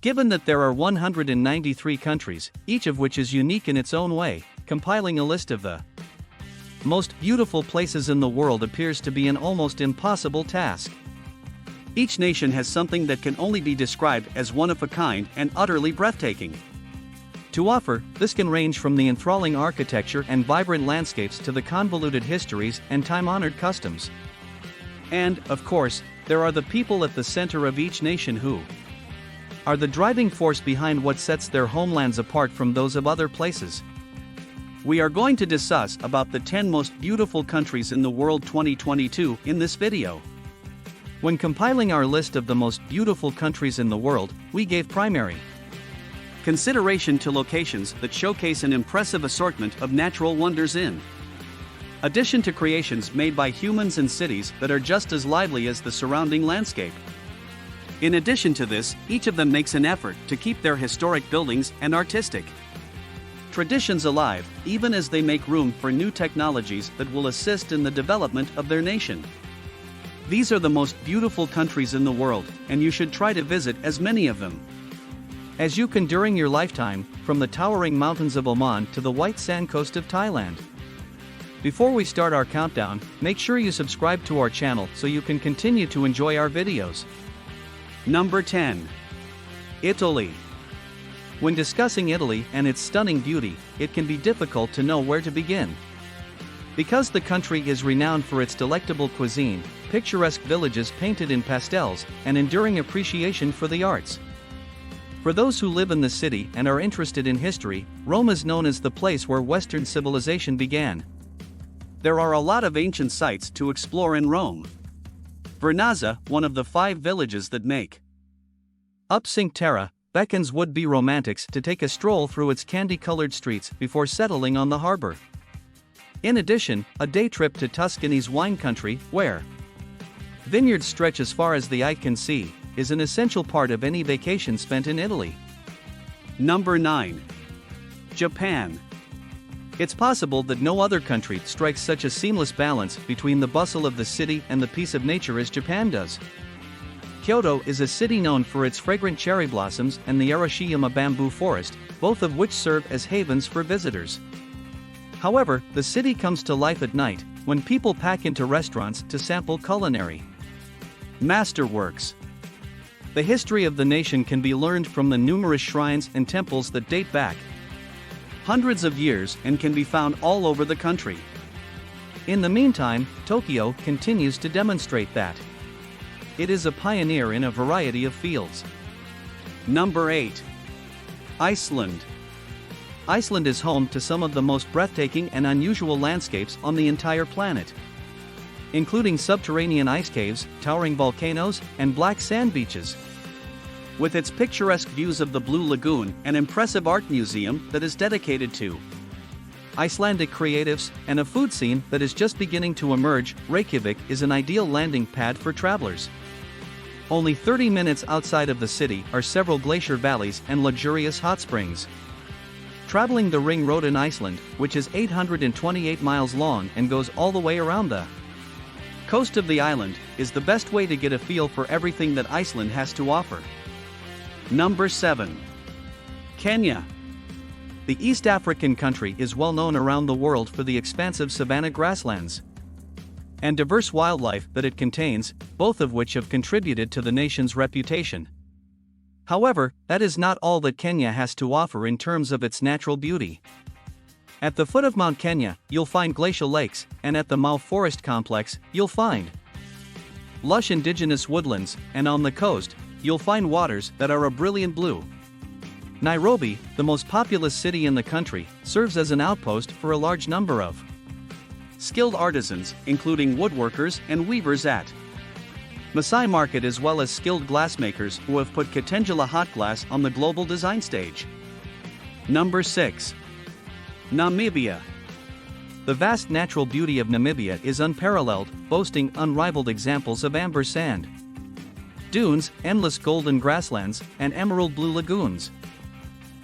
Given that there are 193 countries, each of which is unique in its own way, compiling a list of the most beautiful places in the world appears to be an almost impossible task. Each nation has something that can only be described as one of a kind and utterly breathtaking. To offer, this can range from the enthralling architecture and vibrant landscapes to the convoluted histories and time-honored customs. And, of course, there are the people at the center of each nation who are the driving force behind what sets their homelands apart from those of other places. We are going to discuss about the 10 most beautiful countries in the world 2022 in this video. When compiling our list of the most beautiful countries in the world, we gave primary consideration to locations that showcase an impressive assortment of natural wonders in addition to creations made by humans and cities that are just as lively as the surrounding landscape. In addition to this, each of them makes an effort to keep their historic buildings and artistic traditions alive, even as they make room for new technologies that will assist in the development of their nation. These are the most beautiful countries in the world, and you should try to visit as many of them as you can during your lifetime, from the towering mountains of Oman to the white sand coast of Thailand. Before we start our countdown, make sure you subscribe to our channel so you can continue to enjoy our videos. Number 10. Italy. When discussing Italy and its stunning beauty, it can be difficult to know where to begin. Because the country is renowned for its delectable cuisine, picturesque villages painted in pastels, and enduring appreciation for the arts. For those who live in the city and are interested in history, Rome is known as the place where Western civilization began. There are a lot of ancient sites to explore in Rome. Vernazza, one of the 5 villages that make up Cinque Terre, beckons would-be romantics to take a stroll through its candy-colored streets before settling on the harbor. In addition, a day trip to Tuscany's wine country, where vineyards stretch as far as the eye can see, is an essential part of any vacation spent in Italy. Number 9. Japan. It's possible that no other country strikes such a seamless balance between the bustle of the city and the peace of nature as Japan does. Kyoto is a city known for its fragrant cherry blossoms and the Arashiyama bamboo forest, both of which serve as havens for visitors. However, the city comes to life at night, when people pack into restaurants to sample culinary masterworks. The history of the nation can be learned from the numerous shrines and temples that date back hundreds of years and can be found all over the country. In the meantime, Tokyo continues to demonstrate that it is a pioneer in a variety of fields. Number 8. Iceland. Iceland is home to some of the most breathtaking and unusual landscapes on the entire planet, including subterranean ice caves, towering volcanoes, and black sand beaches. With its picturesque views of the Blue Lagoon, an impressive art museum that is dedicated to Icelandic creatives, and a food scene that is just beginning to emerge, Reykjavik is an ideal landing pad for travelers. Only 30 minutes outside of the city are several glacier valleys and luxurious hot springs. Traveling the Ring Road in Iceland, which is 828 miles long and goes all the way around the coast of the island, is the best way to get a feel for everything that Iceland has to offer. Number 7. Kenya. The East African country is well known around the world for the expansive savanna grasslands and diverse wildlife that it contains, both of which have contributed to the nation's reputation. However, that is not all that Kenya has to offer in terms of its natural beauty. At the foot of Mount Kenya, you'll find glacial lakes, and at the Mau Forest Complex, you'll find lush indigenous woodlands, and on the coast, you'll find waters that are a brilliant blue. Nairobi, the most populous city in the country, serves as an outpost for a large number of skilled artisans, including woodworkers and weavers at Masai Market, as well as skilled glassmakers who have put Kitengela hot glass on the global design stage. Number 6. Namibia. The vast natural beauty of Namibia is unparalleled, boasting unrivaled examples of amber sand dunes, endless golden grasslands, and emerald blue lagoons.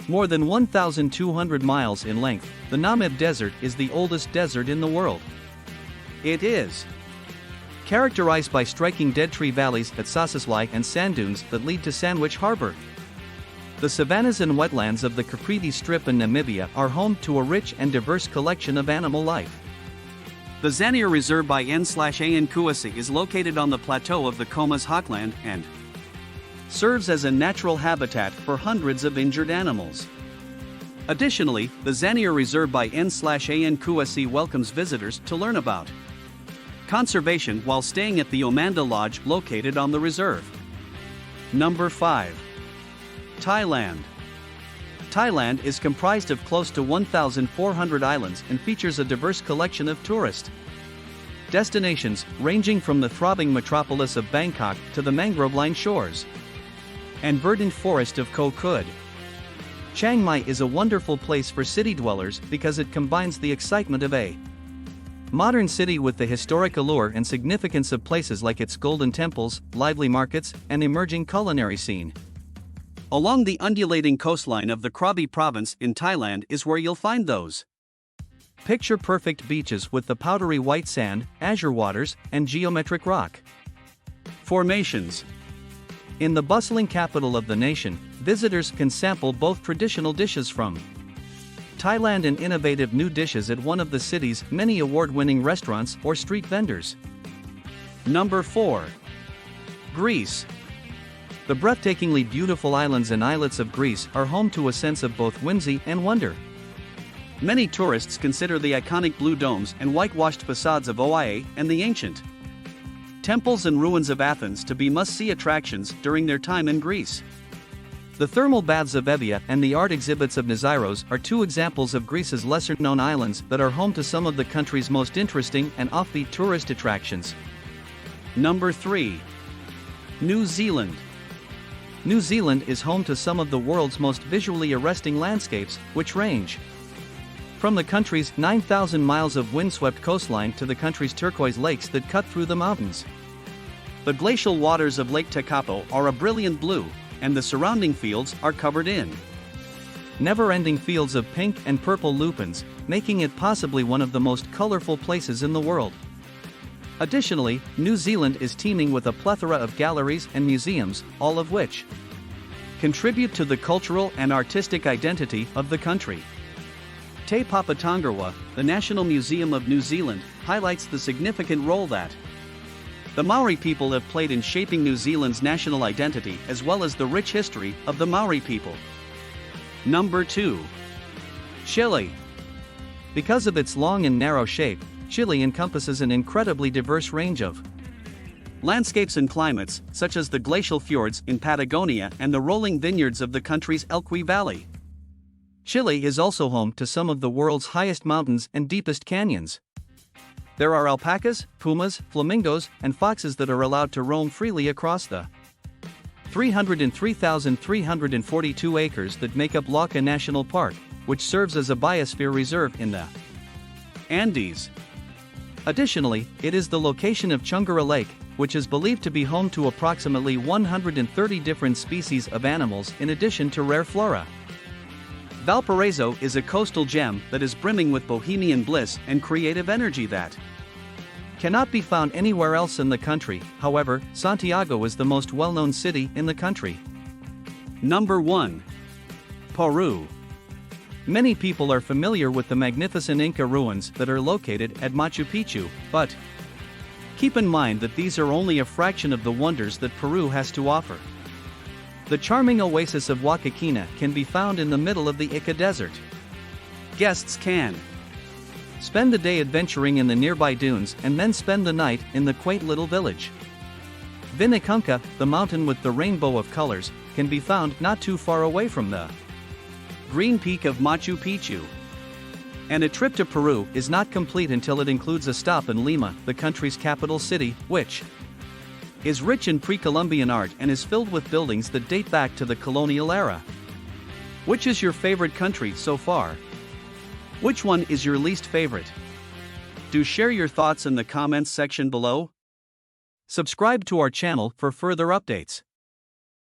More than 1,200 miles in length, the Namib Desert is the oldest desert in the world. It is characterized by striking dead tree valleys at Sossusvlei and sand dunes that lead to Sandwich Harbor. The savannas and wetlands of the Kapiti Strip in Namibia are home to a rich and diverse collection of animal life. The Zanier Reserve by N/Ankuasi is located on the plateau of the Comas Hochland and serves as a natural habitat for hundreds of injured animals. Additionally, the Zanier Reserve by N/Ankuasi welcomes visitors to learn about conservation while staying at the Omanda Lodge located on the reserve. Number 5. Thailand. Thailand is comprised of close to 1,400 islands and features a diverse collection of tourist destinations ranging from the throbbing metropolis of Bangkok to the mangrove-lined shores and verdant forest of Koh Kud. Chiang Mai is a wonderful place for city dwellers because it combines the excitement of a modern city with the historic allure and significance of places like its golden temples, lively markets, and emerging culinary scene. Along the undulating coastline of the Krabi province in Thailand is where you'll find those picture-perfect beaches with the powdery white sand, azure waters, and geometric rock formations. In the bustling capital of the nation, visitors can sample both traditional dishes from Thailand and innovative new dishes at one of the city's many award-winning restaurants or street vendors. Number 4. Greece. The breathtakingly beautiful islands and islets of Greece are home to a sense of both whimsy and wonder. Many tourists consider the iconic blue domes and whitewashed facades of Oia and the ancient temples and ruins of Athens to be must-see attractions during their time in Greece. The thermal baths of Evia and the art exhibits of Nisyros are two examples of Greece's lesser-known islands that are home to some of the country's most interesting and offbeat tourist attractions. Number 3. New Zealand. New Zealand is home to some of the world's most visually arresting landscapes, which range from the country's 9,000 miles of windswept coastline to the country's turquoise lakes that cut through the mountains. The glacial waters of Lake Tekapo are a brilliant blue, and the surrounding fields are covered in never-ending fields of pink and purple lupins, making it possibly one of the most colorful places in the world. Additionally, New Zealand is teeming with a plethora of galleries and museums, all of which contribute to the cultural and artistic identity of the country. Te Papa Tongarewa, the National Museum of New Zealand, highlights the significant role that the Maori people have played in shaping New Zealand's national identity as well as the rich history of the Maori people. Number 2. Chile. Because of its long and narrow shape, Chile encompasses an incredibly diverse range of landscapes and climates, such as the glacial fjords in Patagonia and the rolling vineyards of the country's Elqui Valley. Chile is also home to some of the world's highest mountains and deepest canyons. There are alpacas, pumas, flamingos, and foxes that are allowed to roam freely across the 303,342 acres that make up Lauca National Park, which serves as a biosphere reserve in the Andes. Additionally, it is the location of Chungara Lake, which is believed to be home to approximately 130 different species of animals in addition to rare flora. Valparaiso is a coastal gem that is brimming with bohemian bliss and creative energy that cannot be found anywhere else in the country. However, Santiago is the most well-known city in the country. Number 1. Peru. Many people are familiar with the magnificent Inca ruins that are located at Machu Picchu, but keep in mind that these are only a fraction of the wonders that Peru has to offer. The charming oasis of Huacaquina can be found in the middle of the Ica Desert. Guests can spend the day adventuring in the nearby dunes and then spend the night in the quaint little village. Vinicunca, the mountain with the rainbow of colors, can be found not too far away from the Green Peak of Machu Picchu. And a trip to Peru is not complete until it includes a stop in Lima, the country's capital city, which is rich in pre-Columbian art and is filled with buildings that date back to the colonial era. Which is your favorite country so far? Which one is your least favorite? Do share your thoughts in the comments section below. Subscribe to our channel for further updates.